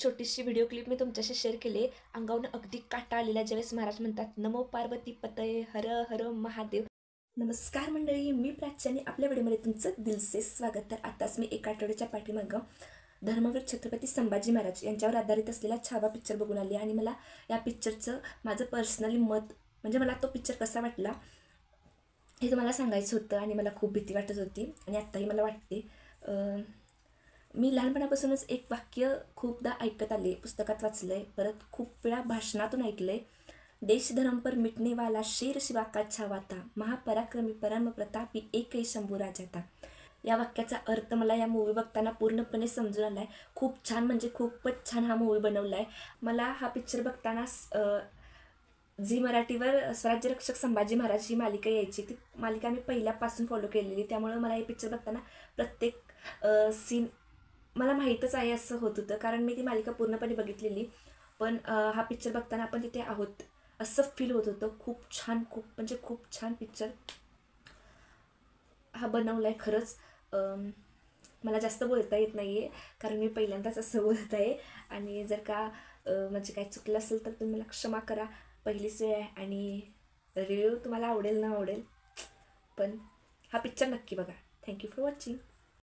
छोटीशी video clip मी तुमच्याशी share केली. अंगावरून अगदी काटा आलेला ज्यावेळेस महाराज म्हणतात नमो पार्वती पतये हर हर महादेव. नमस्कार मंडळी, मी प्राच्याने आपल्या व्हिडिओमध्ये तुमचं दिलसे स्वागत. तर आताच मी एका आठवड्याच्या पाठीमागं धर्मवीर छत्रपती संभाजी महाराज यांच्यावर आधारित असलेला छावा पिक्चर बघून आली आणि मला या पिक्चरचं माझं पर्सनली मत म्हणजे मला तो पिक्चर कसा वाटला हे तुम्हाला सांगायचं होतं. आणि मला खूप भीती वाटत होती आणि आत्ताही मला वाटते. मी लहानपणापासूनच एक वाक्य खूपदा ऐकत आले, पुस्तकात वाचलं आहे, परत खूप वेळा भाषणातून ऐकलं आहे. देश धर्म पर मिटने वाला शेर शिवा का छावा था, महापराक्रमी परम प्रतापी एकही शंभू राजा था. या वाक्याचा अर्थ मला या मूवी बघताना पूर्णपणे समजून आला आहे. खूप छान म्हणजे खूपच छान हा मूवी बनवला आहे. मला हा पिक्चर बघताना झी मराठीवर स्वराज्यरक्षक संभाजी महाराज ही मालिका यायची. ती मालिका मी पहिल्यापासून फॉलो केलेली, त्यामुळे मला हे पिक्चर बघताना प्रत्येक सीन मला माहीतच आहे असं होत होतं, कारण मी ती मालिका पूर्णपणे बघितलेली. पण हा पिक्चर बघताना आपण तिथे आहोत असं फील होत होतं. खूप छान, खूप म्हणजे खूप छान पिक्चर हा बनवला आहे खरंच. मला जास्त बोलता येत नाही आहे कारण मी पहिल्यांदाच असं बोलत आहे. आणि जर का म्हणजे काय चुकलं असेल तर तुम्ही मला क्षमा करा. पहिलीच वेळ आहे आणि रिव्ह्यू तुम्हाला आवडेल ना आवडेल, पण हा पिक्चर नक्की बघा. Thank you for watching.